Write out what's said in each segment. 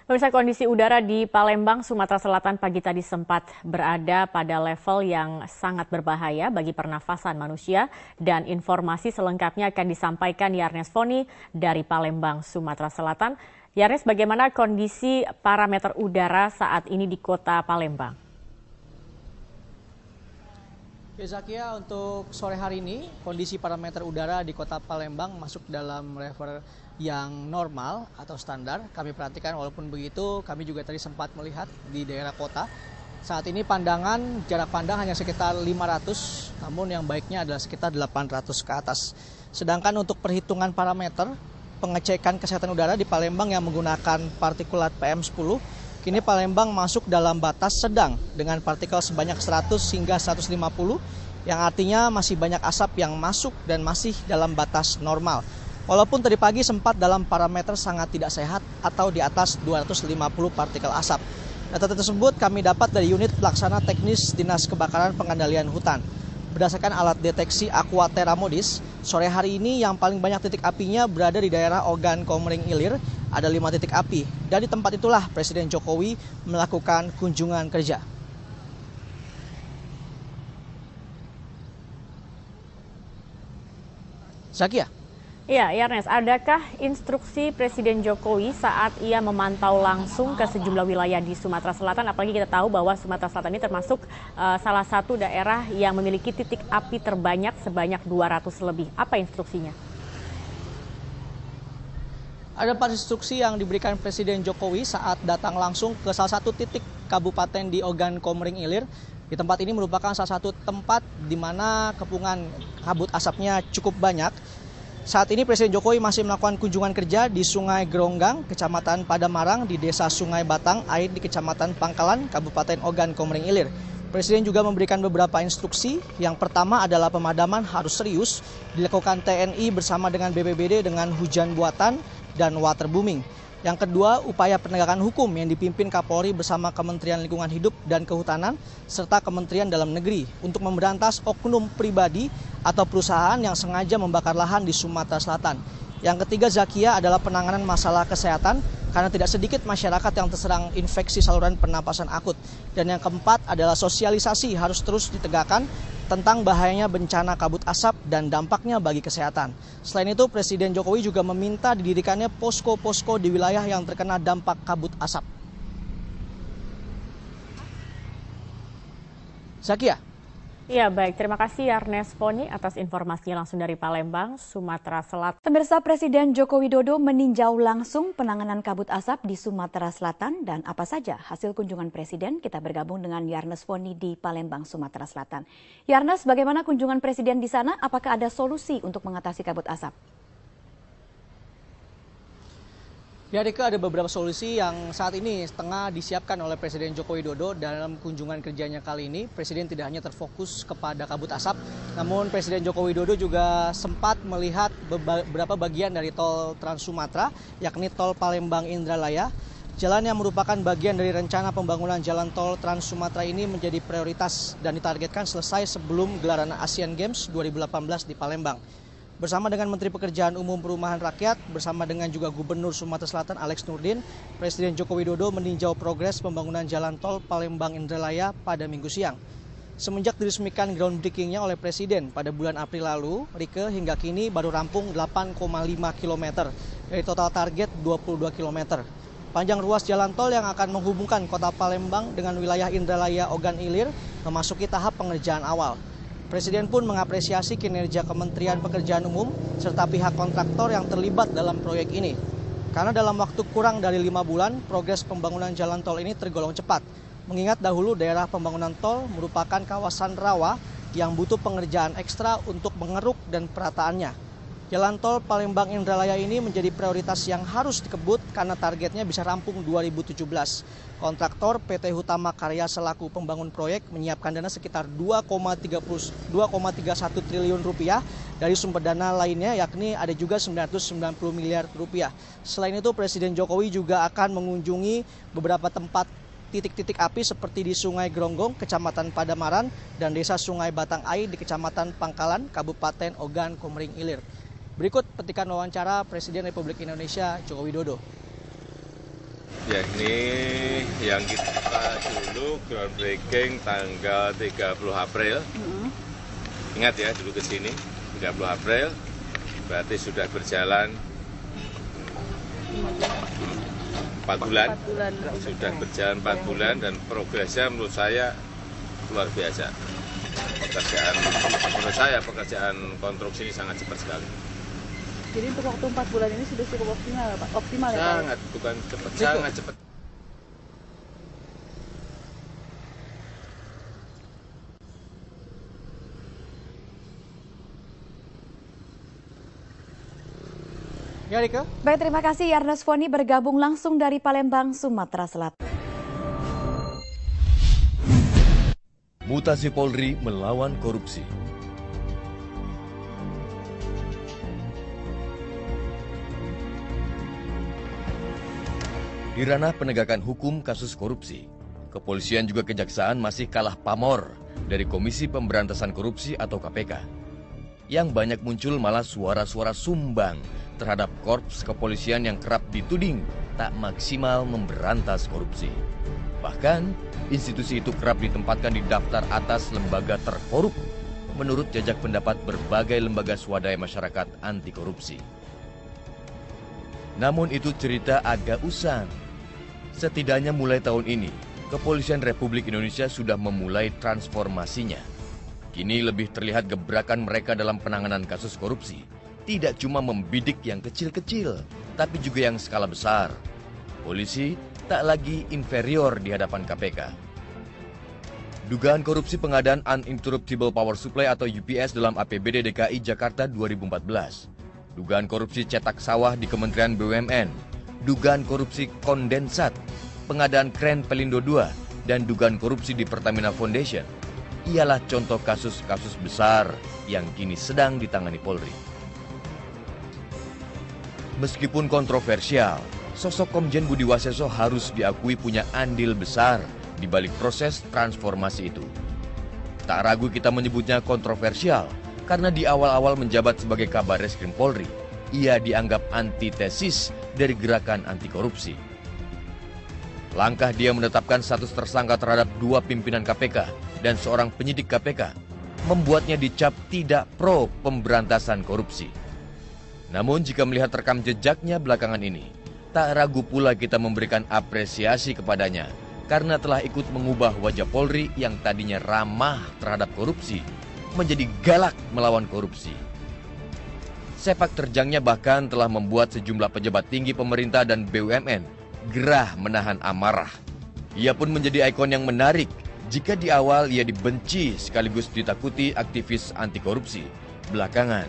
Pemirsa, kondisi udara di Palembang, Sumatera Selatan pagi tadi sempat berada pada level yang sangat berbahaya bagi pernafasan manusia, dan informasi selengkapnya akan disampaikan Yarnes Foni dari Palembang, Sumatera Selatan. Yarnes, bagaimana kondisi parameter udara saat ini di kota Palembang? Ya Zakia, untuk sore hari ini kondisi parameter udara di kota Palembang masuk dalam level yang normal atau standar. Kami perhatikan, walaupun begitu kami juga tadi sempat melihat di daerah kota. Saat ini jarak pandang hanya sekitar 500, namun yang baiknya adalah sekitar 800 ke atas. Sedangkan untuk perhitungan parameter pengecekan kesehatan udara di Palembang yang menggunakan partikulat PM10, kini Palembang masuk dalam batas sedang dengan partikel sebanyak 100 hingga 150, yang artinya masih banyak asap yang masuk dan masih dalam batas normal. Walaupun tadi pagi sempat dalam parameter sangat tidak sehat atau di atas 250 partikel asap. Data tersebut kami dapat dari unit pelaksana teknis Dinas Kebakaran Pengendalian Hutan. Berdasarkan alat deteksi Aquaterra Modis, sore hari ini yang paling banyak titik apinya berada di daerah Ogan Komering Ilir, ada 5 titik api. Dan di tempat itulah Presiden Jokowi melakukan kunjungan kerja. Zakia. Ya, Yarnes, adakah instruksi Presiden Jokowi saat ia memantau langsung ke sejumlah wilayah di Sumatera Selatan? Apalagi kita tahu bahwa Sumatera Selatan ini termasuk salah satu daerah yang memiliki titik api terbanyak sebanyak 200 lebih. Apa instruksinya? Ada 4 instruksi yang diberikan Presiden Jokowi saat datang langsung ke salah satu titik kabupaten di Ogan Komering Ilir. Di tempat ini merupakan salah satu tempat di mana kepungan kabut asapnya cukup banyak. Saat ini Presiden Jokowi masih melakukan kunjungan kerja di Sungai Geronggang, Kecamatan Padamarang, di Desa Sungai Batang, Air di Kecamatan Pangkalan, Kabupaten Ogan Komering Ilir. Presiden juga memberikan beberapa instruksi. Yang pertama adalah pemadaman harus serius dilakukan TNI bersama dengan BPBD dengan hujan buatan dan waterbooming. Yang kedua, upaya penegakan hukum yang dipimpin Kapolri bersama Kementerian Lingkungan Hidup dan Kehutanan serta Kementerian Dalam Negeri untuk memberantas oknum pribadi atau perusahaan yang sengaja membakar lahan di Sumatera Selatan. Yang ketiga, Zakia, adalah penanganan masalah kesehatan karena tidak sedikit masyarakat yang terserang infeksi saluran pernapasan akut. Dan yang keempat adalah sosialisasi harus terus ditegakkan tentang bahayanya bencana kabut asap dan dampaknya bagi kesehatan. Selain itu, Presiden Jokowi juga meminta didirikannya posko-posko di wilayah yang terkena dampak kabut asap. Zakia. Ya, baik. Terima kasih Yarnes Foni atas informasinya langsung dari Palembang, Sumatera Selatan. Pemirsa, Presiden Joko Widodo meninjau langsung penanganan kabut asap di Sumatera Selatan, dan apa saja hasil kunjungan Presiden? Kita bergabung dengan Yarnes Foni di Palembang, Sumatera Selatan. Yarnes, bagaimana kunjungan Presiden di sana? Apakah ada solusi untuk mengatasi kabut asap? Ya, Rika, ada beberapa solusi yang saat ini tengah disiapkan oleh Presiden Joko Widodo dalam kunjungan kerjanya kali ini. Presiden tidak hanya terfokus kepada kabut asap, namun Presiden Joko Widodo juga sempat melihat beberapa bagian dari tol Trans Sumatera, yakni tol Palembang Indralaya. Jalan yang merupakan bagian dari rencana pembangunan jalan tol Trans Sumatera ini menjadi prioritas dan ditargetkan selesai sebelum gelaran Asian Games 2018 di Palembang. Bersama dengan Menteri Pekerjaan Umum Perumahan Rakyat, bersama dengan juga Gubernur Sumatera Selatan Alex Nurdin, Presiden Joko Widodo meninjau progres pembangunan jalan tol Palembang Indralaya pada Minggu siang. Semenjak diresmikan groundbreaking-nya oleh Presiden pada bulan April lalu, Rike, hingga kini baru rampung 8,5 km dari total target 22 km. Panjang ruas jalan tol yang akan menghubungkan kota Palembang dengan wilayah Indralaya Ogan Ilir memasuki tahap pengerjaan awal. Presiden pun mengapresiasi kinerja Kementerian Pekerjaan Umum serta pihak kontraktor yang terlibat dalam proyek ini. Karena dalam waktu kurang dari 5 bulan, progres pembangunan jalan tol ini tergolong cepat. Mengingat dahulu daerah pembangunan tol merupakan kawasan rawa yang butuh pengerjaan ekstra untuk mengeruk dan perataannya. Jalan tol Palembang Indralaya ini menjadi prioritas yang harus dikebut karena targetnya bisa rampung 2017. Kontraktor PT Hutama Karya selaku pembangun proyek menyiapkan dana sekitar 2,31 triliun rupiah dari sumber dana lainnya, yakni ada juga 990 miliar rupiah. Selain itu, Presiden Jokowi juga akan mengunjungi beberapa tempat titik-titik api seperti di Sungai Geronggong, Kecamatan Padamaran, dan Desa Sungai Batang Air di Kecamatan Pangkalan, Kabupaten Ogan Komering Ilir. Berikut petikan wawancara Presiden Republik Indonesia Joko Widodo. Ya, ini yang kita dulu groundbreaking tanggal 30 April. Ingat ya, dulu ke sini 30 April, berarti sudah berjalan 4 bulan. Sudah berjalan 4 bulan dan progresnya menurut saya luar biasa. Pekerjaan konstruksi ini sangat cepat sekali. Jadi untuk waktu 4 bulan ini sudah cukup optimal, Pak? Optimal ya, Pak? Sangat, bukan cepat, sangat cepat. Ya, Rika. Baik, terima kasih Yarnes Foni bergabung langsung dari Palembang, Sumatera Selatan. Mutasi Polri melawan korupsi. Di ranah penegakan hukum kasus korupsi, kepolisian juga kejaksaan masih kalah pamor dari Komisi Pemberantasan Korupsi atau KPK. Yang banyak muncul malah suara-suara sumbang terhadap korps kepolisian yang kerap dituding tak maksimal memberantas korupsi. Bahkan, institusi itu kerap ditempatkan di daftar atas lembaga terkorup menurut jajak pendapat berbagai lembaga swadaya masyarakat anti korupsi. Namun itu cerita agak usang. Setidaknya mulai tahun ini, Kepolisian Republik Indonesia sudah memulai transformasinya. Kini lebih terlihat gebrakan mereka dalam penanganan kasus korupsi. Tidak cuma membidik yang kecil-kecil, tapi juga yang skala besar. Polisi tak lagi inferior di hadapan KPK. Dugaan korupsi pengadaan Uninterruptible Power Supply atau UPS dalam APBD DKI Jakarta 2014. Dugaan korupsi cetak sawah di Kementerian BUMN. Dugaan korupsi kondensat, pengadaan kren Pelindo II, dan dugaan korupsi di Pertamina Foundation ialah contoh kasus-kasus besar yang kini sedang ditangani Polri. Meskipun kontroversial, sosok Komjen Budi Waseso harus diakui punya andil besar di balik proses transformasi itu. Tak ragu kita menyebutnya kontroversial karena di awal-awal menjabat sebagai Kabarreskrim Polri, ia dianggap antitesis dari gerakan anti korupsi. Langkah dia menetapkan status tersangka terhadap 2 pimpinan KPK dan seorang penyidik KPK membuatnya dicap tidak pro pemberantasan korupsi. Namun jika melihat rekam jejaknya belakangan ini, tak ragu pula kita memberikan apresiasi kepadanya karena telah ikut mengubah wajah Polri yang tadinya ramah terhadap korupsi menjadi galak melawan korupsi. Sepak terjangnya bahkan telah membuat sejumlah pejabat tinggi pemerintah dan BUMN gerah menahan amarah. Ia pun menjadi ikon yang menarik jika di awal ia dibenci sekaligus ditakuti aktivis anti korupsi. Belakangan,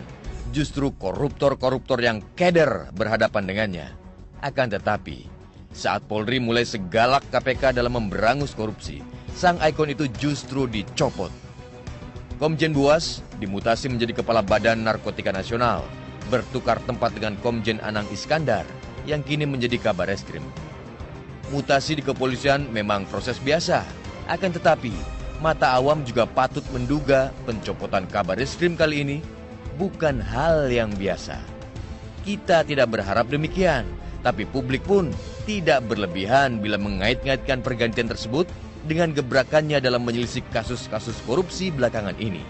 justru koruptor-koruptor yang keder berhadapan dengannya. Akan tetapi, saat Polri mulai segalak KPK dalam memberangus korupsi, sang ikon itu justru dicopot. Komjen Buas dimutasi menjadi Kepala Badan Narkotika Nasional, bertukar tempat dengan Komjen Anang Iskandar yang kini menjadi Kabarreskrim. Mutasi di kepolisian memang proses biasa, akan tetapi mata awam juga patut menduga pencopotan Kabarreskrim kali ini bukan hal yang biasa. Kita tidak berharap demikian, tapi publik pun tidak berlebihan bila mengait-ngaitkan pergantian tersebut dengan gebrakannya dalam menyelisik kasus-kasus korupsi belakangan ini.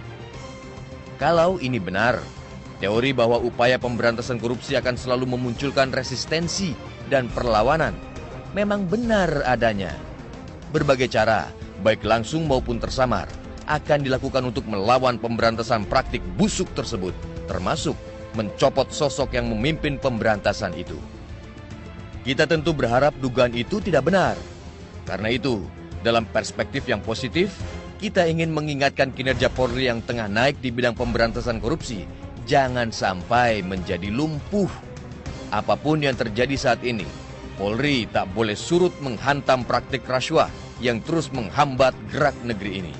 Kalau ini benar, teori bahwa upaya pemberantasan korupsi akan selalu memunculkan resistensi dan perlawanan memang benar adanya. Berbagai cara, baik langsung maupun tersamar, akan dilakukan untuk melawan pemberantasan praktik busuk tersebut, termasuk mencopot sosok yang memimpin pemberantasan itu. Kita tentu berharap dugaan itu tidak benar. Karena itu, dalam perspektif yang positif, kita ingin mengingatkan kinerja Polri yang tengah naik di bidang pemberantasan korupsi jangan sampai menjadi lumpuh. Apapun yang terjadi saat ini, Polri tak boleh surut menghantam praktik rasuah yang terus menghambat gerak negeri ini.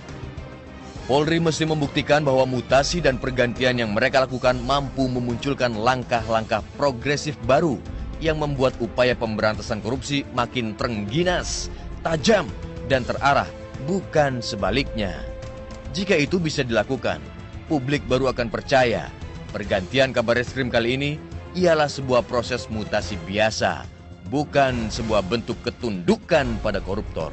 Polri mesti membuktikan bahwa mutasi dan pergantian yang mereka lakukan mampu memunculkan langkah-langkah progresif baru yang membuat upaya pemberantasan korupsi makin terengginas, tajam, dan terarah, bukan sebaliknya. Jika itu bisa dilakukan, publik baru akan percaya pergantian Kabarreskrim kali ini ialah sebuah proses mutasi biasa, bukan sebuah bentuk ketundukan pada koruptor.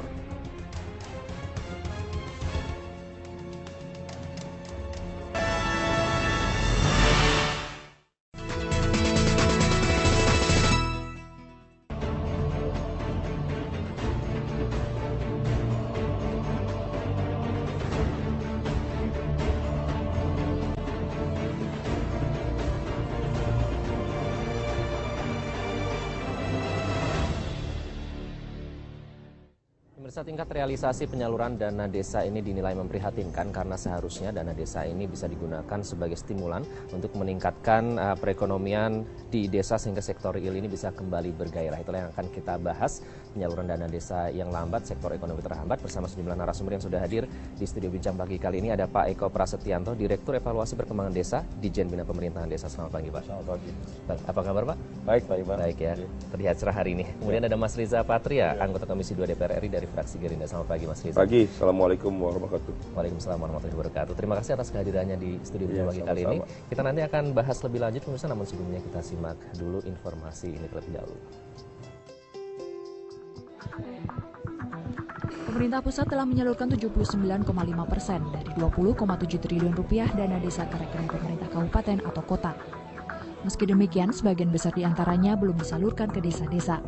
Pemirsa, tingkat realisasi penyaluran dana desa ini dinilai memprihatinkan karena seharusnya dana desa ini bisa digunakan sebagai stimulan untuk meningkatkan perekonomian di desa sehingga sektor real ini bisa kembali bergairah. Itulah yang akan kita bahas, penyaluran dana desa yang lambat, sektor ekonomi terhambat, bersama sejumlah narasumber yang sudah hadir di studio Bincang Pagi kali ini. Ada Pak Eko Prasetyanto, Direktur Evaluasi Perkembangan Desa, Ditjen Bina Pemerintahan Desa. Selamat pagi, Pak. Selamat pagi. Apa kabar, Pak? Baik, Pak. Baik ya, terlihat cerah hari ini. Kemudian ada Mas Riza Patria, anggota Komisi 2 DPR RI dari fraksi Gerindra. Selamat pagi, Mas Riza. Pagi, Assalamualaikum warahmatullahi wabarakatuh. Waalaikumsalam warahmatullahi wabarakatuh. Terima kasih atas kehadirannya di studio Bincang Pagi kali ini. Kita nanti akan bahas lebih lanjut, pemirsa, namun sebelumnya kita simak dulu informasi ini terlebih dahulu. Pemerintah pusat telah menyalurkan 79,5% dari 20,7 triliun rupiah dana desa ke rekening pemerintah kabupaten atau kota. Meski demikian, sebagian besar diantaranya belum disalurkan ke desa-desa.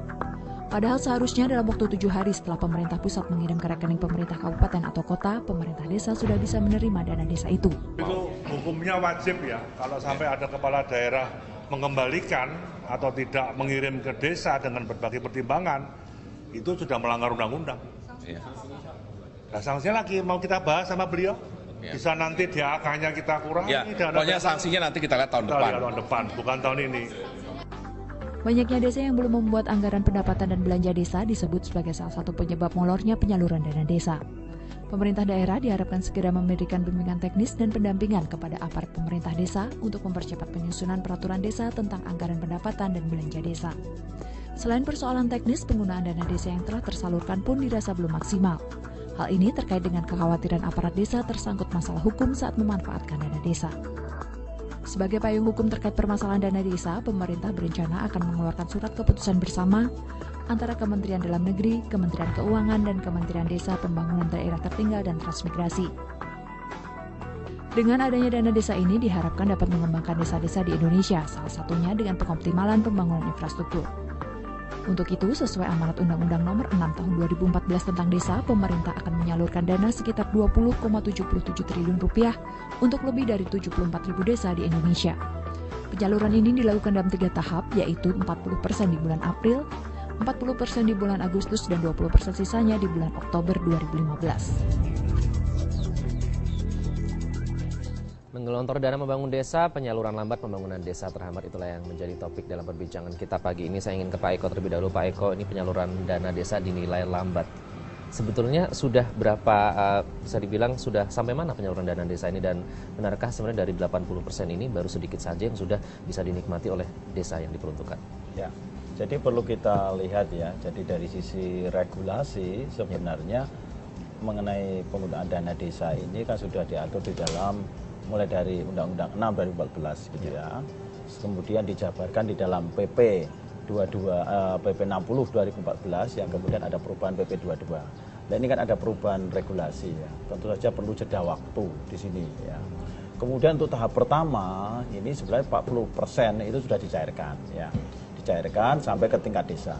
Padahal seharusnya dalam waktu 7 hari setelah pemerintah pusat mengirim ke rekening pemerintah kabupaten atau kota, pemerintah desa sudah bisa menerima dana desa itu. Itu hukumnya wajib ya, kalau sampai ada kepala daerah mengembalikan atau tidak mengirim ke desa dengan berbagai pertimbangan, itu sudah melanggar undang-undang. Nah, sanksinya lagi mau kita bahas sama beliau. Bisa nanti DAK-nya kita kurangi. Ya, pokoknya sanksinya nanti kita lihat tahun depan. Tahun depan, bukan tahun ini. Banyaknya desa yang belum membuat anggaran pendapatan dan belanja desa disebut sebagai salah satu penyebab molornya penyaluran dana desa. Pemerintah daerah diharapkan segera memberikan bimbingan teknis dan pendampingan kepada aparat pemerintah desa untuk mempercepat penyusunan peraturan desa tentang anggaran pendapatan dan belanja desa. Selain persoalan teknis, penggunaan dana desa yang telah tersalurkan pun dirasa belum maksimal. Hal ini terkait dengan kekhawatiran aparat desa tersangkut masalah hukum saat memanfaatkan dana desa. Sebagai payung hukum terkait permasalahan dana desa, pemerintah berencana akan mengeluarkan surat keputusan bersama antara Kementerian Dalam Negeri, Kementerian Keuangan, dan Kementerian Desa Pembangunan Daerah Tertinggal dan Transmigrasi. Dengan adanya dana desa ini diharapkan dapat mengembangkan desa-desa di Indonesia, salah satunya dengan pengoptimalan pembangunan infrastruktur. Untuk itu, sesuai amanat Undang-Undang Nomor 6 Tahun 2014 tentang Desa, pemerintah akan menyalurkan dana sekitar 20,77 triliun rupiah untuk lebih dari 74.000 desa di Indonesia. Penyaluran ini dilakukan dalam 3 tahap, yaitu 40% di bulan April, 40% di bulan Agustus, dan 20% sisanya di bulan Oktober 2015. Menggelontor dana membangun desa, penyaluran lambat, pembangunan desa terhambat, itulah yang menjadi topik dalam perbincangan kita pagi ini. Saya ingin ke Pak Eko terlebih dahulu. Pak Eko, ini penyaluran dana desa dinilai lambat. Sebetulnya sudah berapa, bisa dibilang sudah sampai mana penyaluran dana desa ini, dan benarkah sebenarnya dari 80% ini baru sedikit saja yang sudah bisa dinikmati oleh desa yang diperuntukkan? Ya, jadi perlu kita lihat ya, jadi dari sisi regulasi sebenarnya mengenai penggunaan dana desa ini kan sudah diatur di dalam mulai dari Undang-Undang 6 2014 gitu ya. Kemudian dijabarkan di dalam PP 60 2014 yang kemudian ada perubahan PP 22. Dan ini kan ada perubahan regulasi ya. Tentu saja perlu jeda waktu di sini ya. Kemudian untuk tahap pertama ini sebenarnya 40% itu sudah dicairkan ya. Dicairkan sampai ke tingkat desa.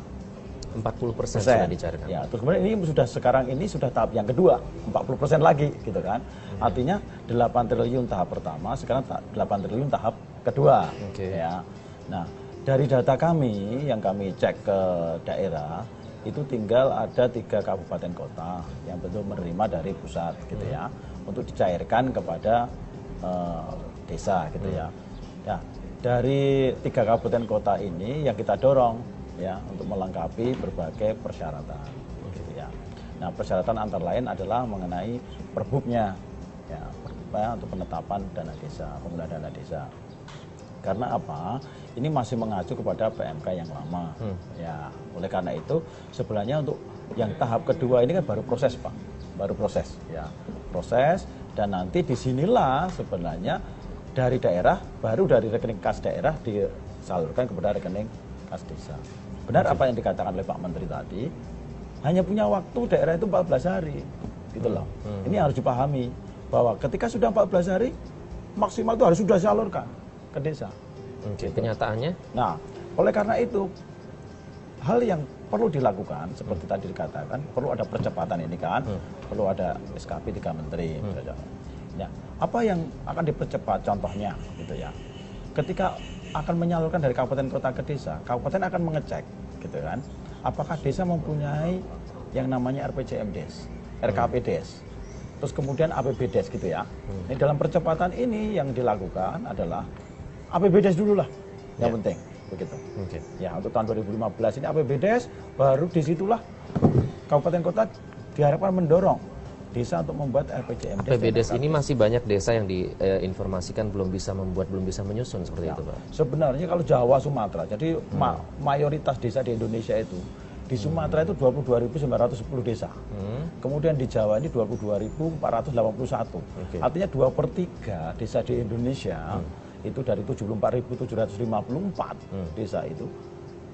40% sudah dicairkan. Ya, terus kemudian ini sekarang ini sudah tahap yang kedua, 40% lagi gitu kan. Artinya 8 triliun tahap pertama, sekarang 8 triliun tahap kedua. Ya. Nah, dari data kami yang kami cek ke daerah, itu tinggal ada 3 kabupaten kota yang tentu menerima dari pusat gitu ya, untuk dicairkan kepada desa gitu ya. Ya, dari 3 kabupaten kota ini yang kita dorong ya untuk melengkapi berbagai persyaratan gitu ya. Nah, persyaratan antara lain adalah mengenai perbubnya ya, untuk penetapan dana desa, penggunaan dana desa. Karena apa? Ini masih mengacu kepada PMK yang lama ya. Oleh karena itu sebenarnya untuk yang tahap kedua ini kan baru proses, Pak. Baru proses ya. Proses, dan nanti disinilah sebenarnya dari daerah, baru dari rekening kas daerah disalurkan kepada rekening kas desa. Benar apa yang dikatakan oleh Pak Menteri tadi, hanya punya waktu daerah itu 14 hari. Gitu loh. Ini harus dipahami bahwa ketika sudah 14 hari, maksimal itu harus sudah disalurkan ke desa. Gitu. Kenyataannya? Nah, oleh karena itu, hal yang perlu dilakukan, seperti tadi dikatakan, perlu ada percepatan ini kan, perlu ada SKP 3 Menteri. Ya, apa yang akan dipercepat contohnya gitu ya. Ketika akan menyalurkan dari kabupaten kota ke desa, kabupaten akan mengecek gitu kan, apakah desa mempunyai yang namanya RPJMDes, RKPdes, terus kemudian APBdes gitu ya. Ini dalam percepatan ini yang dilakukan adalah APBdes dulu lah, yang penting begitu. Ya, untuk tahun 2015 ini APBdes, baru disitulah kabupaten kota diharapkan mendorong desa untuk membuat RPJMDes. APBdes ini masih banyak desa yang diinformasikan belum bisa membuat, belum bisa menyusun seperti itu, Pak. Sebenarnya kalau Jawa, Sumatera, jadi mayoritas desa di Indonesia itu, di Sumatera itu 22.910 desa. Kemudian di Jawa ini 22.481. Artinya 2/3 desa di Indonesia itu dari 74.754 desa itu,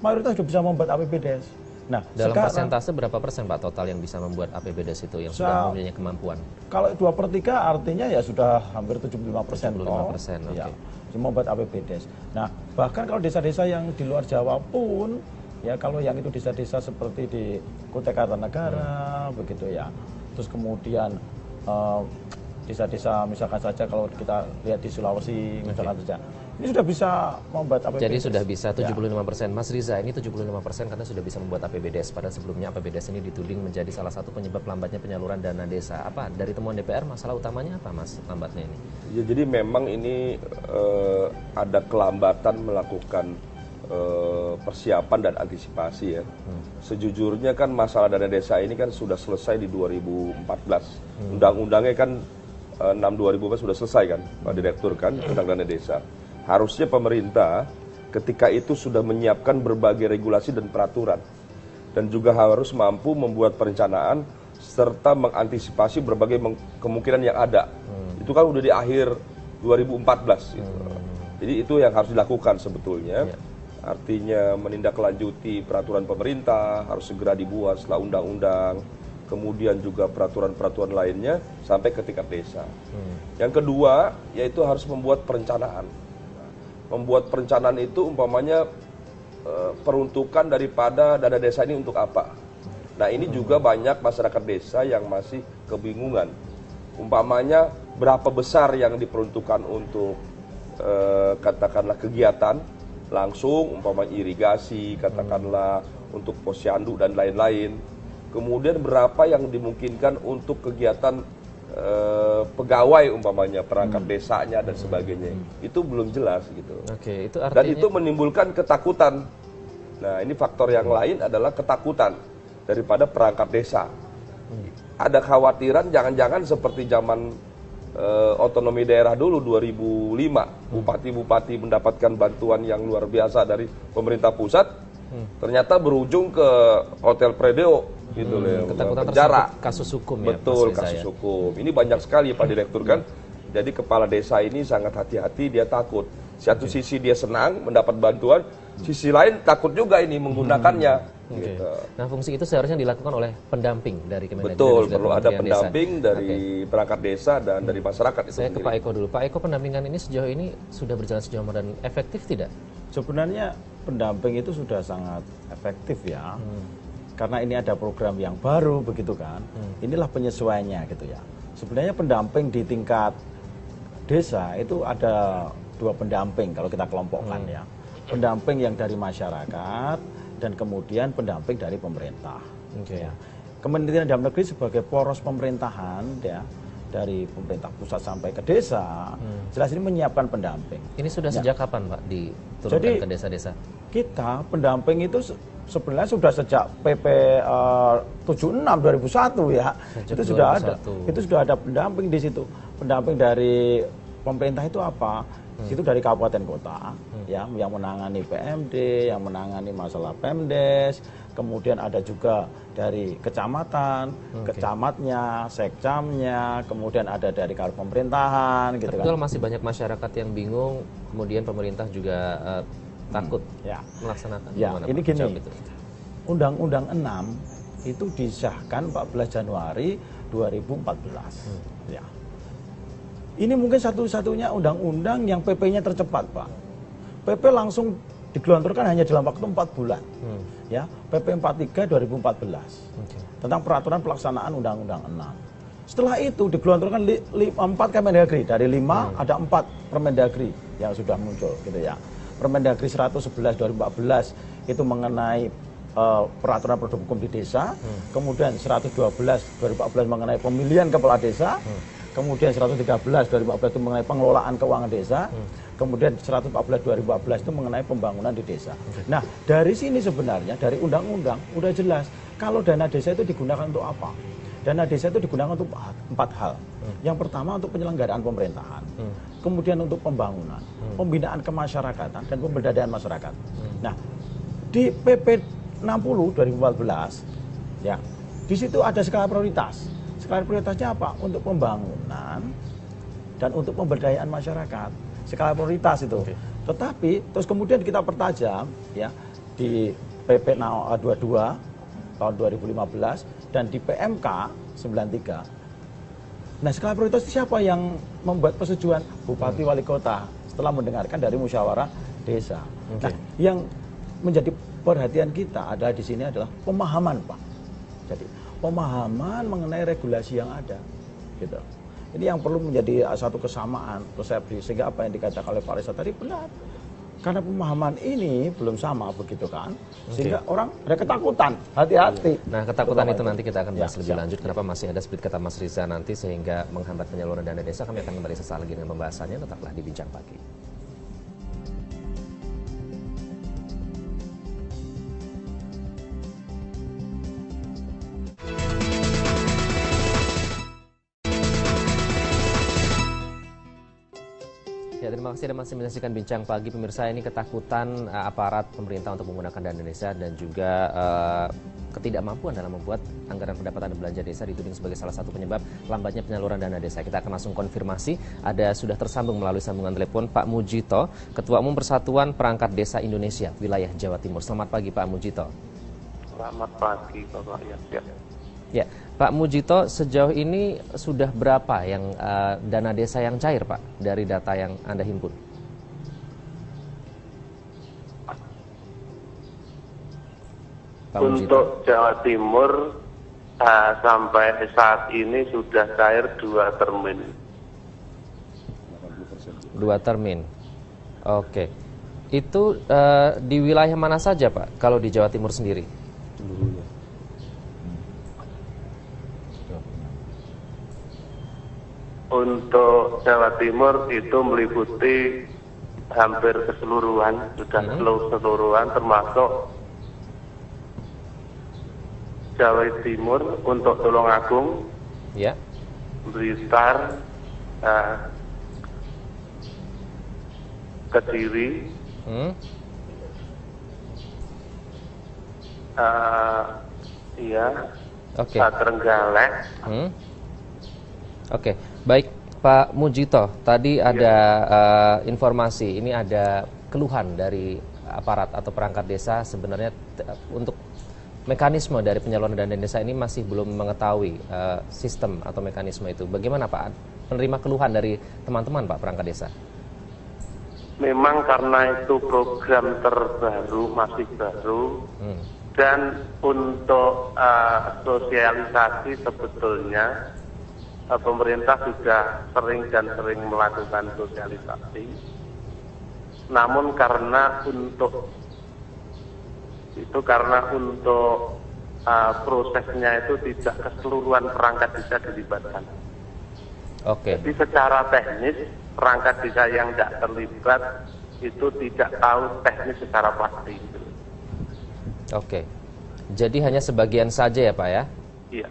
mayoritas sudah bisa membuat APBdes. Nah, dalam sekarang, persentase berapa persen Pak total yang bisa membuat APBdes itu yang sudah mempunyai kemampuan? Kalau 2/3 artinya ya sudah hampir 75%. 75%, ya, membuat APBdes. Nah, bahkan kalau desa-desa yang di luar Jawa pun, ya kalau yang itu desa-desa seperti di Kutai Kartanegara, begitu ya. Terus kemudian desa-desa misalkan saja kalau kita lihat di Sulawesi, misalkan saja. Ini sudah bisa membuat APBdes. Jadi sudah bisa 75%. Mas Riza, ini 75% karena sudah bisa membuat APBdes. Padahal sebelumnya APBdes ini dituding menjadi salah satu penyebab lambatnya penyaluran dana desa. Apa dari temuan DPR masalah utamanya apa, Mas, lambatnya ini? Ya, jadi memang ini ada kelambatan melakukan persiapan dan antisipasi ya. Sejujurnya kan masalah dana desa ini kan sudah selesai di 2014. Undang-undangnya kan 6/2014 sudah selesai kan, Pak Direktur kan, tentang dana desa. Harusnya pemerintah ketika itu sudah menyiapkan berbagai regulasi dan peraturan. Dan juga harus mampu membuat perencanaan serta mengantisipasi berbagai kemungkinan yang ada. Itu kan udah di akhir 2014. Gitu. Jadi itu yang harus dilakukan sebetulnya. Artinya menindaklanjuti peraturan pemerintah, harus segera dibuat setelah undang-undang. Kemudian juga peraturan-peraturan lainnya sampai ke tingkat desa. Yang kedua, yaitu harus membuat perencanaan. Membuat perencanaan itu umpamanya peruntukan daripada dana desa ini untuk apa. Nah, ini juga banyak masyarakat desa yang masih kebingungan. Umpamanya berapa besar yang diperuntukkan untuk katakanlah kegiatan langsung, umpamanya irigasi, katakanlah untuk posyandu dan lain-lain. Kemudian berapa yang dimungkinkan untuk kegiatan pegawai umpamanya perangkat desanya dan sebagainya. Itu belum jelas gitu. Itu artinya... Dan itu menimbulkan ketakutan. Nah, ini faktor yang lain adalah ketakutan daripada perangkat desa. Ada khawatiran jangan-jangan seperti zaman otonomi daerah dulu 2005, bupati-bupati mendapatkan bantuan yang luar biasa dari pemerintah pusat. Ternyata berujung ke Hotel Predeo gitu loh, ketakutan penjara. Kasus hukum ya. Betul, kasus hukum. Ini banyak sekali Pak Direktur kan. Jadi kepala desa ini sangat hati-hati, dia takut. Satu sisi dia senang mendapat bantuan, sisi lain takut juga ini menggunakannya. Gitu. Nah, fungsi itu seharusnya dilakukan oleh pendamping dari Kemendagri. Betul, perlu ada pendamping dari perangkat desa dan dari masyarakat. Saya ke Pak Eko dulu. Pak Eko, pendampingan ini sejauh ini sudah berjalan sejauh mana dan efektif tidak? Sebenarnya pendamping itu sudah sangat efektif ya. Karena ini ada program yang baru begitu kan. Inilah penyesuaiannya gitu ya. Sebenarnya pendamping di tingkat desa itu ada 2 pendamping kalau kita kelompokkan ya. Pendamping yang dari masyarakat dan kemudian pendamping dari pemerintah. Ya. Kementerian Dalam Negeri sebagai poros pemerintahan ya, dari pemerintah pusat sampai ke desa, jelas ini menyiapkan pendamping. Ini sudah sejak kapan Pak diturunkan ke desa-desa? Kita pendamping itu sebenarnya sudah sejak PP 76 2001 ya. Itu sudah ada. Itu sudah ada pendamping di situ. Pendamping dari pemerintah itu apa? Itu dari kabupaten kota ya, yang menangani PMD, yang menangani masalah Pemdes, kemudian ada juga dari kecamatan, kecamatnya, sekcamnya, kemudian ada dari kantor pemerintahan gitu kan. Betul, masih banyak masyarakat yang bingung, kemudian pemerintah juga takut ya melaksanakan. Ya, ini gini, itu? Undang-Undang 6 itu disahkan 14 Januari 2014. Ya. Ini mungkin satu-satunya undang-undang yang PP-nya tercepat, Pak. PP langsung digelontorkan hanya dalam waktu 4 bulan. Ya, PP 43 2014. Tentang peraturan pelaksanaan Undang-Undang 6. Setelah itu digelontorkan 4 Kemendagri, dari 5 ada 4 Permendagri yang sudah muncul gitu ya. Permendagri 111 2014 itu mengenai peraturan produk hukum di desa, kemudian 112 2014 mengenai pemilihan kepala desa, kemudian 113 2014 itu mengenai pengelolaan keuangan desa, kemudian 114 2014 itu mengenai pembangunan di desa. Nah, dari sini sebenarnya dari undang-undang udah jelas kalau dana desa itu digunakan untuk apa. Dana desa itu digunakan untuk 4 hal. Yang pertama untuk penyelenggaraan pemerintahan, kemudian untuk pembangunan, pembinaan kemasyarakatan dan pemberdayaan masyarakat. Nah, di PP 60 2014 ya, di situ ada skala prioritas. Skala prioritasnya apa? Untuk pembangunan dan untuk pemberdayaan masyarakat. Skala prioritas itu. Tetapi terus kemudian kita pertajam ya di PP 22 tahun 2015 dan di PMK 93. Nah, skala prioritas siapa yang membuat persetujuan? Bupati wali kota setelah mendengarkan dari musyawarah desa. Nah, yang menjadi perhatian kita adalah di sini adalah pemahaman, Pak. Jadi pemahaman mengenai regulasi yang ada, gitu. Ini yang perlu menjadi satu kesamaan persepsi sehingga apa yang dikatakan oleh Pak Reza tadi benar. Karena pemahaman ini belum sama begitu kan, sehingga orang ada ketakutan, hati-hati. Nah, ketakutan itu nanti kita akan bahas lebih lanjut. Kenapa masih ada split kata Mas Riza nanti sehingga menghambat penyaluran dana desa? Kami akan kembali sesaat lagi dengan pembahasannya. Tetaplah di Bincang Pagi. Terima kasih Anda masih menyaksikan Bincang Pagi. Pemirsa, ini ketakutan aparat pemerintah untuk menggunakan dana desa dan juga ketidakmampuan dalam membuat anggaran pendapatan dan belanja desa dituding sebagai salah satu penyebab lambatnya penyaluran dana desa. Kita akan langsung konfirmasi. Ada sudah tersambung melalui sambungan telepon Pak Mujito, Ketua Umum Persatuan Perangkat Desa Indonesia, wilayah Jawa Timur. Selamat pagi Pak Mujito. Selamat pagi Bapak Yasir. Ya, Pak Mujito, sejauh ini sudah berapa yang dana desa yang cair, Pak, dari data yang Anda himpun? Pak Untuk Jawa Timur sampai saat ini sudah cair 2 termin. 2 termin. Oke. Itu di wilayah mana saja, Pak, kalau di Jawa Timur sendiri? Untuk Jawa Timur itu meliputi hampir keseluruhan, sudah keseluruhan termasuk Jawa Timur untuk Tulungagung, ya, Blitar, Kediri, Trenggalek. Oke, baik Pak Mujito, tadi ada informasi, ini ada keluhan dari aparat atau perangkat desa sebenarnya untuk mekanisme dari penyaluran dana desa ini masih belum mengetahui sistem atau mekanisme itu. Bagaimana Pak, penerima keluhan dari teman-teman Pak perangkat desa? Memang karena itu program terbaru, masih baru, dan untuk sosialisasi sebetulnya pemerintah sudah sering melakukan sosialisasi. Namun karena untuk prosesnya itu tidak keseluruhan perangkat desa dilibatkan. Oke. Jadi secara teknis perangkat desa yang tidak terlibat itu tidak tahu teknis secara pasti. Oke. Jadi hanya sebagian saja ya Pak ya? Iya.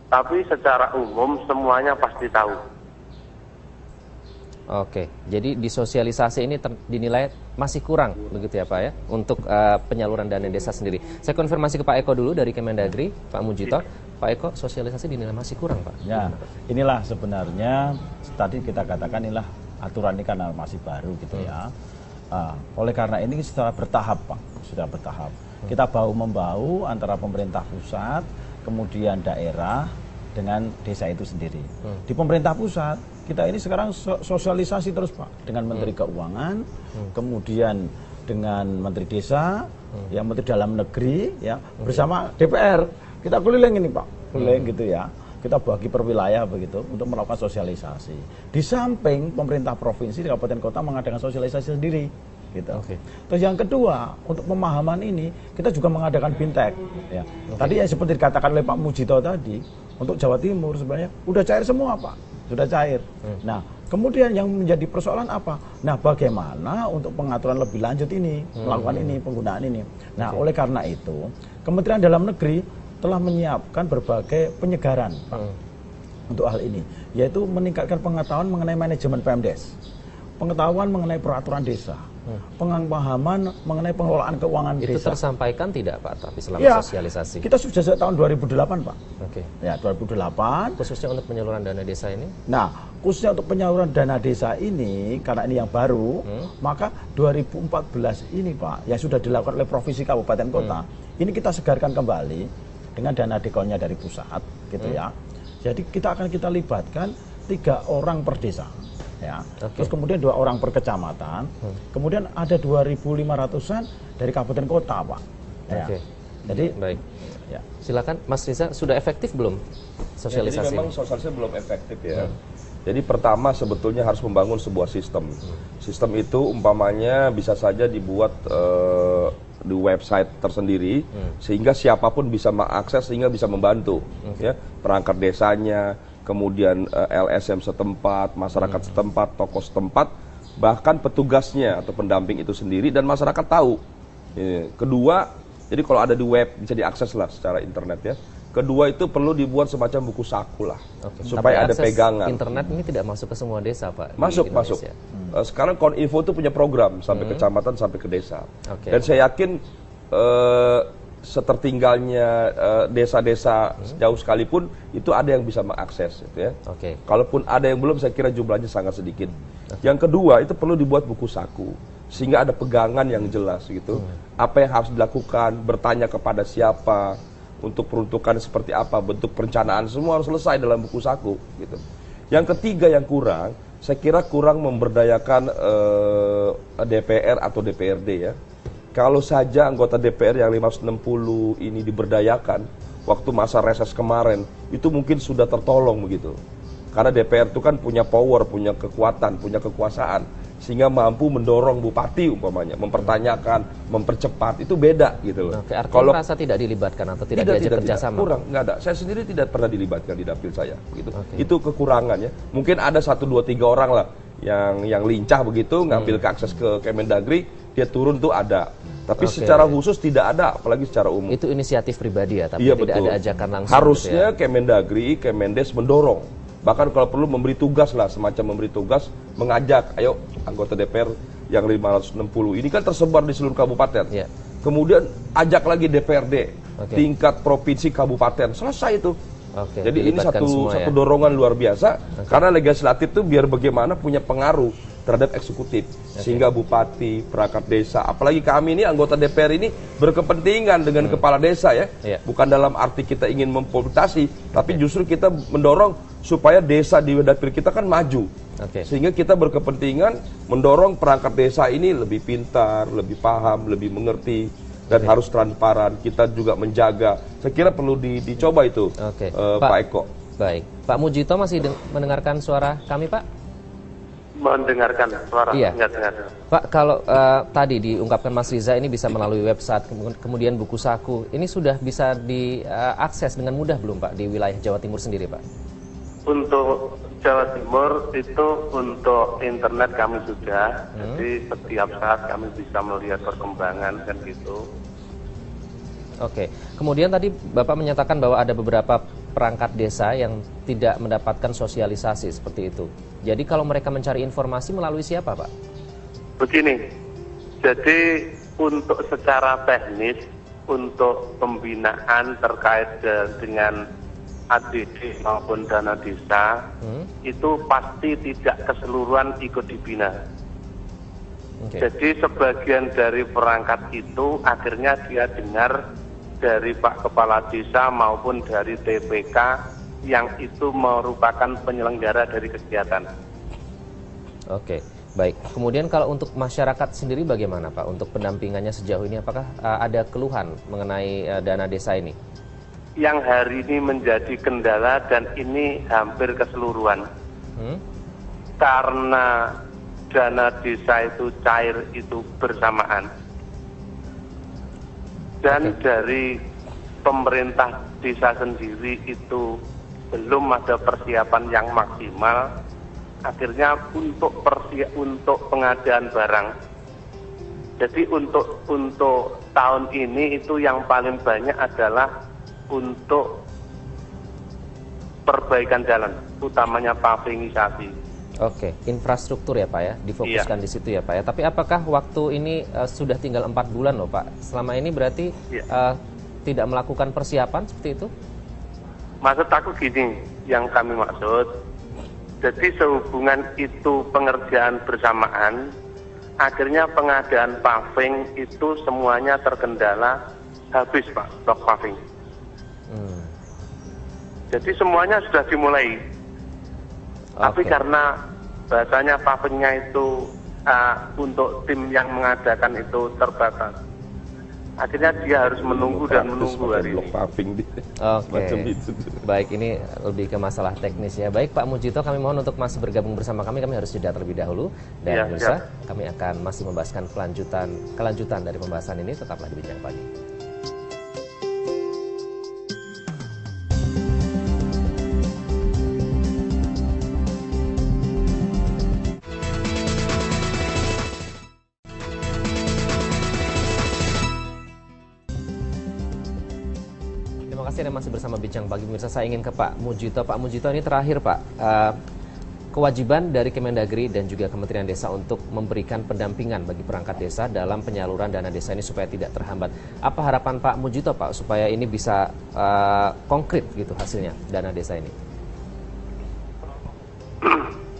Tapi secara umum semuanya pasti tahu. Oke, jadi di sosialisasi ini dinilai masih kurang begitu ya Pak ya untuk penyaluran dana desa sendiri. Saya konfirmasi ke Pak Eko dulu dari Kemendagri, Pak Mujito. Pak Eko, sosialisasi dinilai masih kurang Pak? Ya, inilah sebenarnya tadi kita katakan inilah aturan ini karena masih baru gitu ya. Oleh karena ini secara bertahap, Pak, sudah bertahap. Kita bahu-membahu antara pemerintah pusat, kemudian daerah dengan desa itu sendiri. Di pemerintah pusat, kita ini sekarang sosialisasi terus, Pak, dengan Menteri Keuangan, kemudian dengan Menteri Desa, ya Menteri Dalam Negeri, ya bersama DPR. Kita keliling ini, Pak, keliling gitu ya. Kita bagi per wilayah begitu untuk melakukan sosialisasi. Di samping pemerintah provinsi di kabupaten kota mengadakan sosialisasi sendiri. Gitu. Terus yang kedua, untuk pemahaman ini kita juga mengadakan bintek. Ya. Tadi yang seperti dikatakan oleh Pak Mujito tadi, untuk Jawa Timur sebenarnya udah cair semua, Pak, sudah cair. Nah, kemudian yang menjadi persoalan apa? Nah, bagaimana untuk pengaturan lebih lanjut ini, melakukan ini, penggunaan ini. Nah, oleh karena itu, Kementerian Dalam Negeri telah menyiapkan berbagai penyegaran, Pak, untuk hal ini, yaitu meningkatkan pengetahuan mengenai manajemen PMDes, pengetahuan mengenai peraturan desa, pemahaman mengenai pengelolaan keuangan itu desa. Tersampaikan tidak, Pak, tapi selama ya, sosialisasi? Kita sudah sejak tahun 2008, Pak. Ya, 2008. Khususnya untuk penyaluran dana desa ini? Nah, khususnya untuk penyaluran dana desa ini, karena ini yang baru, maka 2014 ini, Pak, yang sudah dilakukan oleh provinsi, kabupaten, kota, ini kita segarkan kembali dengan dana dekonnya dari pusat, gitu ya. Jadi kita libatkan 3 orang per desa. Ya. Terus kemudian 2 orang per kecamatan, kemudian ada 2.500-an dari kabupaten kota, Pak. Ya. Jadi baik. Ya. Silakan Mas Riza, sudah efektif belum sosialisasi? Jadi memang sosialisasi belum efektif ya. Jadi pertama sebetulnya harus membangun sebuah sistem. Sistem itu umpamanya bisa saja dibuat di website tersendiri sehingga siapapun bisa mengakses, sehingga bisa membantu ya, perangkat desanya, kemudian LSM setempat, masyarakat setempat, tokoh setempat, bahkan petugasnya atau pendamping itu sendiri, dan masyarakat tahu. Kedua, jadi kalau ada di web bisa diakses lah secara internet ya. Kedua, itu perlu dibuat semacam buku saku lah, supaya ada pegangan. Internet ini tidak masuk ke semua desa, Pak? Masuk. Sekarang Koninfo itu punya program sampai kecamatan, sampai ke desa. Dan saya yakin setertinggalnya desa-desa jauh sekalipun itu ada yang bisa mengakses, gitu ya. Kalaupun ada yang belum, saya kira jumlahnya sangat sedikit. Yang kedua, itu perlu dibuat buku saku sehingga ada pegangan yang jelas, gitu. Apa yang harus dilakukan, bertanya kepada siapa, untuk peruntukan seperti apa, bentuk perencanaan, semua harus selesai dalam buku saku, gitu. Yang ketiga yang kurang, saya kira kurang memberdayakan DPR atau DPRD ya. Kalau saja anggota DPR yang 560 ini diberdayakan, waktu masa reses kemarin, itu mungkin sudah tertolong begitu. Karena DPR itu kan punya power, punya kekuatan, punya kekuasaan, sehingga mampu mendorong bupati umpamanya, mempertanyakan, mempercepat, itu beda gitu loh. Artinya kalau merasa tidak dilibatkan atau tidak diajak kerjasama? Kurang, nggak ada. Saya sendiri tidak pernah dilibatkan di dapil saya, gitu. Itu kekurangannya. Mungkin ada 1, 2, 3 orang lah yang lincah begitu, ngambil akses ke Kemendagri, dia turun tuh ada. Tapi secara khusus tidak ada, apalagi secara umum. Itu inisiatif pribadi ya, tapi iya, tidak betul. ada ajakan langsung. Harusnya gitu ya? Kemendagri, Kemendes mendorong. Bahkan kalau perlu memberi tugas lah, semacam memberi tugas, mengajak, ayo anggota DPR yang 560 ini kan tersebar di seluruh kabupaten. Kemudian ajak lagi DPRD, tingkat provinsi, kabupaten, selesai itu. Jadi ini satu dorongan luar biasa, karena legislatif itu biar bagaimana punya pengaruh terhadap eksekutif, sehingga bupati, perangkat desa, apalagi kami ini anggota DPR ini berkepentingan dengan kepala desa ya, bukan dalam arti kita ingin mempolitisasi, tapi justru kita mendorong supaya desa di dapil kita kan maju, sehingga kita berkepentingan mendorong perangkat desa ini lebih pintar, lebih paham, lebih mengerti, dan harus transparan. Kita juga menjaga, saya kira perlu dicoba itu, Pak Eko. Baik, Pak Mujito masih mendengarkan suara kami, Pak? Mendengarkan suara. Iya. Pak, kalau tadi diungkapkan Mas Riza ini bisa melalui website, kemudian buku saku, ini sudah bisa diakses dengan mudah belum Pak di wilayah Jawa Timur sendiri, Pak? Untuk Jawa Timur itu untuk internet kami sudah, jadi setiap saat kami bisa melihat perkembangan kan gitu. Kemudian tadi Bapak menyatakan bahwa ada beberapa perangkat desa yang tidak mendapatkan sosialisasi seperti itu. Jadi kalau mereka mencari informasi melalui siapa, Pak? Begini, jadi untuk secara teknis, untuk pembinaan terkait dengan ADD maupun dana desa, itu pasti tidak keseluruhan ikut dibina. Jadi sebagian dari perangkat itu akhirnya dia dengar dari Pak Kepala Desa maupun dari TPK yang itu merupakan penyelenggara dari kegiatan. Oke, baik. Kemudian kalau untuk masyarakat sendiri bagaimana Pak? Untuk pendampingannya sejauh ini apakah ada keluhan mengenai dana desa ini? Yang hari ini menjadi kendala dan ini hampir keseluruhan. Karena dana desa itu cair itu bersamaan. Dan dari pemerintah desa sendiri itu belum ada persiapan yang maksimal. Akhirnya untuk pengadaan barang. Jadi untuk tahun ini itu yang paling banyak adalah untuk perbaikan jalan, utamanya pavingisasi. Oke, infrastruktur ya Pak ya, difokuskan di situ ya Pak ya. Tapi apakah waktu ini sudah tinggal 4 bulan loh Pak? Selama ini berarti tidak melakukan persiapan seperti itu? Maksud aku gini, yang kami maksud, jadi sehubungan itu pengerjaan bersamaan, akhirnya pengadaan paving itu semuanya terkendala, habis Pak, stok paving. Jadi semuanya sudah dimulai. Tapi karena bahasanya pavingnya itu untuk tim yang mengadakan itu terbatas, akhirnya dia harus menunggu dan menunggu hari ini. Oke, baik, ini lebih ke masalah teknis ya. Baik Pak Mujito, kami mohon untuk masih bergabung bersama kami harus jeda terlebih dahulu. Dan pemirsa, kami akan masih membahaskan kelanjutan dari pembahasan ini, tetaplah di Bincang Pagi. Terima kasih masih bersama Bincang Pagi. Pemirsa, saya ingin ke Pak Mujito. Pak Mujito, ini terakhir Pak, kewajiban dari Kemendagri dan juga Kementerian Desa untuk memberikan pendampingan bagi perangkat desa dalam penyaluran dana desa ini supaya tidak terhambat. Apa harapan Pak Mujito Pak supaya ini bisa konkret gitu hasilnya dana desa ini?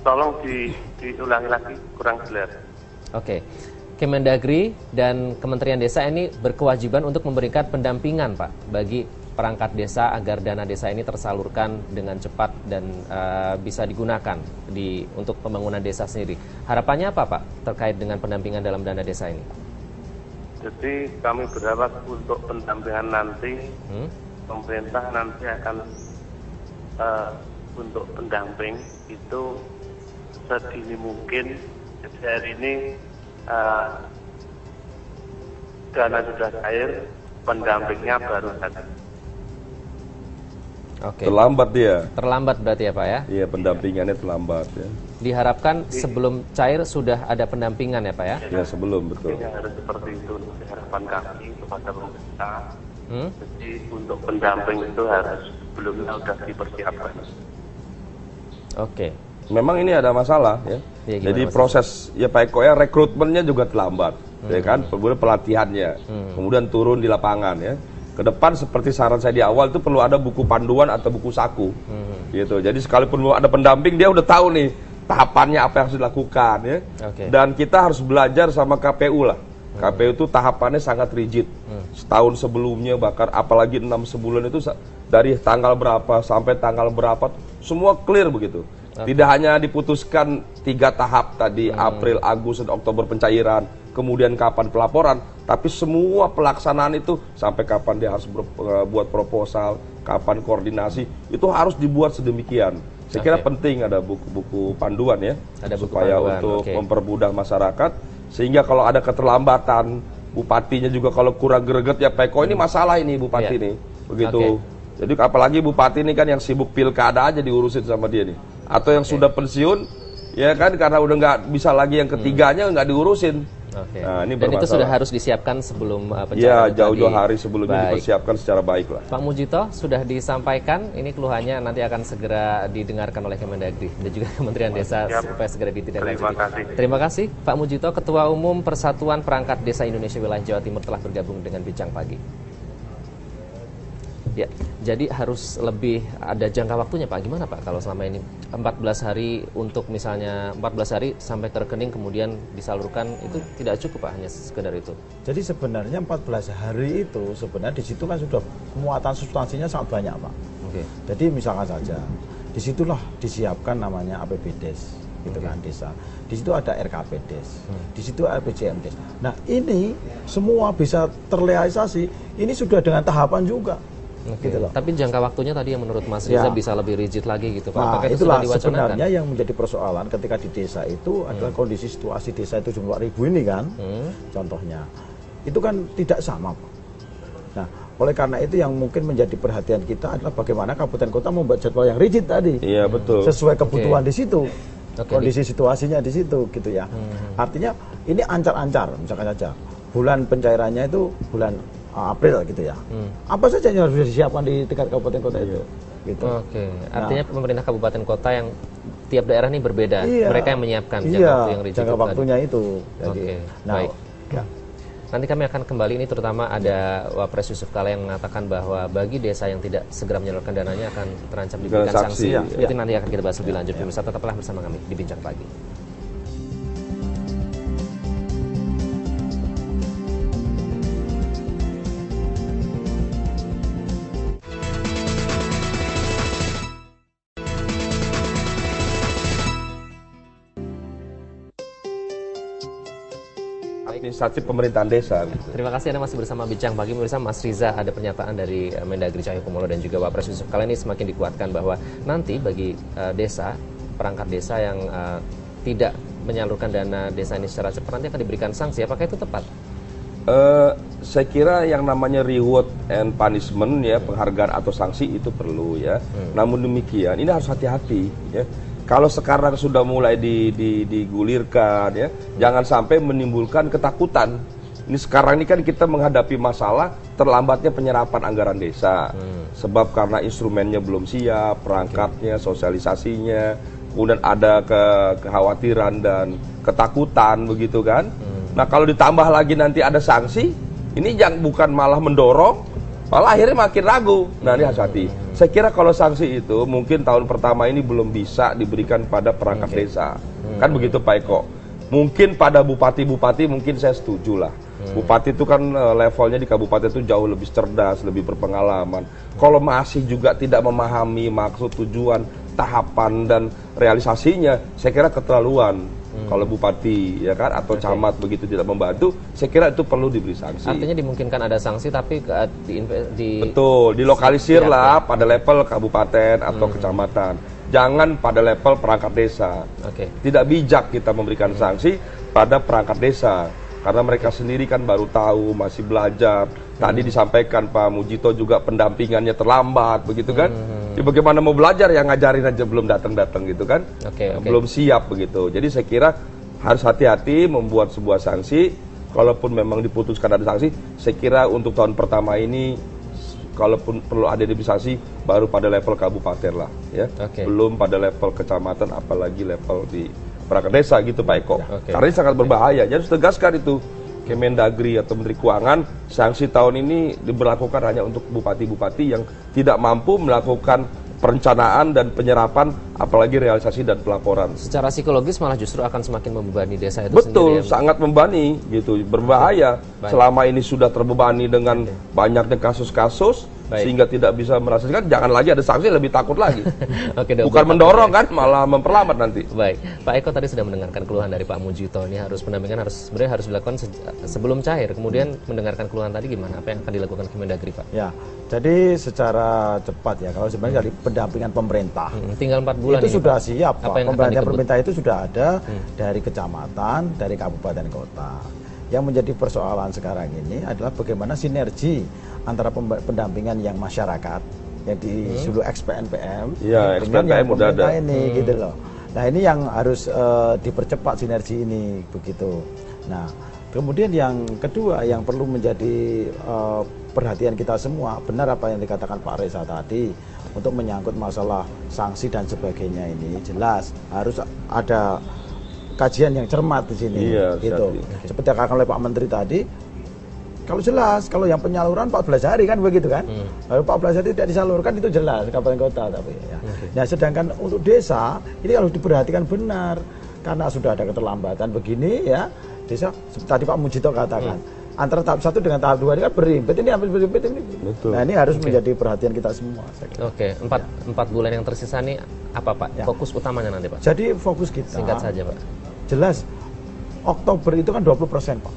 Tolong diulangi lagi, kurang jelas. Oke. Kemendagri dan Kementerian Desa ini berkewajiban untuk memberikan pendampingan Pak bagi perangkat desa agar dana desa ini tersalurkan dengan cepat dan bisa digunakan untuk pembangunan desa sendiri. Harapannya apa Pak terkait dengan pendampingan dalam dana desa ini? Jadi kami berharap untuk pendampingan nanti pemerintah nanti akan untuk pendamping itu sedini mungkin. Jadi hari ini dana sudah cair, pendampingnya baru saja. Oke. Terlambat dia. Terlambat berarti ya Pak ya? Iya, pendampingannya terlambat ya. Diharapkan sebelum cair sudah ada pendampingan ya Pak ya? Ya sebelum, betul. Harus seperti itu harapan kami kepada pemerintah. Jadi untuk pendamping itu harus sebelumnya sudah dipersiapkan. Oke. Memang ini ada masalah ya. Jadi proses ya Pak Eko ya, rekrutmennya juga terlambat, ya kan? Kemudian pelatihannya, kemudian turun di lapangan ya. Ke depan seperti saran saya di awal itu perlu ada buku panduan atau buku saku, gitu. Jadi sekalipun ada pendamping dia udah tahu nih tahapannya apa yang harus dilakukan ya. Dan kita harus belajar sama KPU lah. KPU itu tahapannya sangat rigid. Setahun sebelumnya bahkan apalagi 6 sebulan itu dari tanggal berapa sampai tanggal berapa semua clear begitu. Tidak hanya diputuskan 3 tahap tadi, April, Agustus, dan Oktober pencairan, kemudian kapan pelaporan, tapi semua pelaksanaan itu sampai kapan dia harus buat proposal, kapan koordinasi, itu harus dibuat sedemikian. Saya kira penting ada buku-buku panduan ya, supaya untuk mempermudah masyarakat, sehingga kalau ada keterlambatan, bupatinya juga kalau kurang greget ya Pak Eko, ini masalah ini bupati nih, begitu. Jadi apalagi bupati ini kan yang sibuk pilkada aja diurusin sama dia nih. Atau yang sudah pensiun, ya kan karena udah nggak bisa lagi yang ketiganya nggak diurusin. Nah, ini dan itu sudah harus disiapkan sebelum pencairan. Ya, jauh-jauh hari sebelumnya dipersiapkan secara baik lah. Pak Mujito sudah disampaikan, ini keluhannya nanti akan segera didengarkan oleh Kemendagri dan juga Kementerian Desa supaya segera ditindaklanjuti. Terima kasih Pak Mujito, Ketua Umum Persatuan Perangkat Desa Indonesia Wilayah Jawa Timur telah bergabung dengan Bincang Pagi. Ya, jadi harus lebih ada jangka waktunya Pak. Gimana Pak kalau selama ini 14 hari untuk misalnya 14 hari sampai ke rekening kemudian disalurkan itu tidak cukup Pak, hanya sekedar itu. Jadi sebenarnya 14 hari itu sebenarnya di situ kan sudah muatan substansinya sangat banyak Pak. Oke. Jadi misalkan saja disitulah disiapkan namanya APBDes gitu kan desa. Di situ ada RKPDes, di situ RPJMDes. Nah ini semua bisa terrealisasi. Ini sudah dengan tahapan juga. Gitu loh. Tapi jangka waktunya tadi yang menurut Mas Riza bisa lebih rigid lagi gitu Pak. Nah, apakah itu itulah sudah diwacanakan? Sebenarnya yang menjadi persoalan ketika di desa itu adalah kondisi situasi desa itu jumlah ribu ini kan, contohnya. Itu kan tidak sama Pak. Nah, oleh karena itu yang mungkin menjadi perhatian kita adalah bagaimana kabupaten kota membuat jadwal yang rigid tadi. Iya, betul. Sesuai kebutuhan di situ. Kondisi situasinya di situ gitu ya. Artinya ini ancar-ancar misalkan saja. Bulan pencairannya itu bulan April gitu ya. Apa saja yang harus disiapkan di tingkat kabupaten kota itu? Gitu. Oke, artinya pemerintah kabupaten kota yang tiap daerah ini berbeda. Mereka yang menyiapkan jangka waktu yang rigid. Jangka waktunya itu. Jadi, baik. Ya. Nanti kami akan kembali ini terutama ada Wapres Yusuf Kala yang mengatakan bahwa bagi desa yang tidak segera menyalurkan dananya akan terancam diberikan sanksi. Itu nanti akan kita bahas lebih lanjut. Pemirsa tetaplah bersama kami di Bincang Pagi. Administrasi pemerintahan desa. Terima kasih Anda masih bersama Bincang Pagi. Pemirsa, Mas Riza ada pernyataan dari Mendagri Cahyokumolo dan juga Wapres Yusuf Kala ini semakin dikuatkan bahwa nanti bagi desa, perangkat desa yang tidak menyalurkan dana desa ini secara cepat nanti akan diberikan sanksi. Apakah itu tepat? Saya kira yang namanya reward and punishment ya, penghargaan atau sanksi itu perlu ya. Namun demikian ini harus hati-hati ya. Kalau sekarang sudah mulai digulirkan ya, jangan sampai menimbulkan ketakutan. Ini sekarang ini kan kita menghadapi masalah terlambatnya penyerapan anggaran desa. Sebab karena instrumennya belum siap, perangkatnya, sosialisasinya, kemudian ada kekhawatiran dan ketakutan begitu kan. Nah, kalau ditambah lagi nanti ada sanksi, ini bukan malah mendorong, malah akhirnya makin ragu. Nah, ini hati-hati. Saya kira kalau sanksi itu mungkin tahun pertama ini belum bisa diberikan pada perangkat desa. Kan begitu Pak Eko. Mungkin pada bupati-bupati mungkin saya setuju lah. Bupati itu kan levelnya di kabupaten itu jauh lebih cerdas, lebih berpengalaman. Kalau masih juga tidak memahami maksud, tujuan, tahapan dan realisasinya, saya kira keterlaluan. Kalau bupati ya kan atau camat begitu tidak membantu, saya kira itu perlu diberi sanksi. Artinya dimungkinkan ada sanksi tapi betul, dilokalisir lah pada level kabupaten atau kecamatan. Jangan pada level perangkat desa. Tidak bijak kita memberikan sanksi pada perangkat desa karena mereka sendiri kan baru tahu, masih belajar. Tadi disampaikan Pak Mujito juga pendampingannya terlambat begitu kan. Ya, bagaimana mau belajar yang ngajarin aja belum datang-datang gitu kan. Belum siap begitu. Jadi saya kira harus hati-hati membuat sebuah sanksi. Kalaupun memang diputuskan ada sanksi, saya kira untuk tahun pertama ini kalaupun perlu ada sanksi baru pada level kabupaten lah ya. Belum pada level kecamatan apalagi level di perangkat desa gitu Pak Eko. Karena ini sangat berbahaya. Jadi harus tegaskan itu. Kemendagri atau Menteri Keuangan, sanksi tahun ini diberlakukan hanya untuk bupati-bupati yang tidak mampu melakukan perencanaan dan penyerapan, apalagi realisasi dan pelaporan. Secara psikologis malah justru akan semakin membebani desa itu sendiri. Betul, sangat membebani, gitu, berbahaya. Baik. Selama ini sudah terbebani dengan banyaknya kasus-kasus, sehingga tidak bisa merasakan, jangan lagi ada sanksi, lebih takut lagi. Bukan mendorong kan, malah memperlambat nanti. Baik, Pak Eko tadi sudah mendengarkan keluhan dari Pak Mujito. Ini pendampingan sebenarnya harus dilakukan sebelum cair. Kemudian mendengarkan keluhan tadi gimana? Apa yang akan dilakukan Kemendagri, Pak? Ya, jadi secara cepat ya, kalau sebenarnya dari pendampingan pemerintah, tinggal 4 bulan itu sudah siap, Pak. Pendampingan pemerintah itu sudah ada dari kecamatan, dari kabupaten kota. Yang menjadi persoalan sekarang ini adalah bagaimana sinergi antara pendampingan yang masyarakat yang di seluruh XPNPM dengan yang pemerintah ini gitu loh. Nah, ini yang harus dipercepat sinergi ini begitu. Nah, kemudian yang kedua yang perlu menjadi perhatian kita semua, benar apa yang dikatakan Pak Reza tadi untuk menyangkut masalah sanksi dan sebagainya ini jelas harus ada kajian yang cermat di sini, gitu. Seperti yang dikatakan oleh Pak Menteri tadi, Kalau jelas, kalau yang penyaluran 14 hari kan begitu kan. Lalu 14 hari tidak disalurkan itu jelas kabupaten kota tapi ya. Nah, sedangkan untuk desa ini harus diperhatikan benar karena sudah ada keterlambatan begini ya. Desa tadi Pak Mujito katakan antara tahap 1 dengan tahap 2 ini kan berimpit ini ambil berimpit ini. Betul. Nah, ini harus menjadi perhatian kita semua. Oke, 4 bulan yang tersisa nih apa Pak? Ya. Fokus utamanya nanti Pak? Jadi fokus kita. Singkat saja Pak. Jelas Oktober itu kan 20% Pak.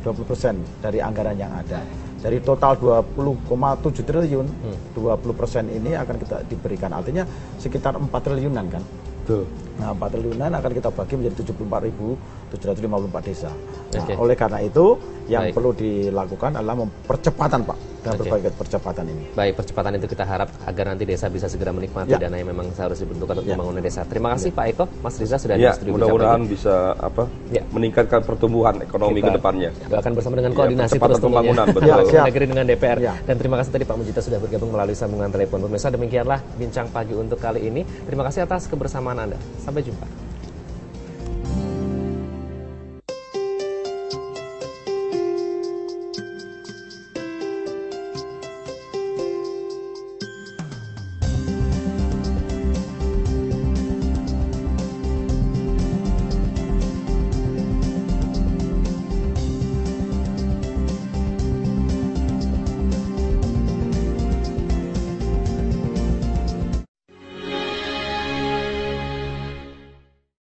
20% dari anggaran yang ada. Dari total 20,7 triliun, 20% ini akan kita diberikan. Artinya sekitar 4 triliunan kan. Betul. Nah, 4 triliunan akan kita bagi menjadi 74.754 desa. Nah, oleh karena itu yang perlu dilakukan adalah percepatan Pak, dan berbagai percepatan ini. Baik, percepatan itu kita harap agar nanti desa bisa segera menikmati dana yang memang seharus dibentukkan untuk pembangunan desa. Terima kasih Pak Eko, Mas Riza sudah di studio. Mudah-mudahan bisa meningkatkan pertumbuhan ekonomi ke depannya. Doakan bersama dengan koordinasi terus pembangunan negeri dengan DPR. Dan terima kasih tadi Pak Mujito sudah bergabung melalui sambungan telepon. Pemirsa, demikianlah bincang pagi untuk kali ini. Terima kasih atas kebersamaan Anda. Sampai jumpa.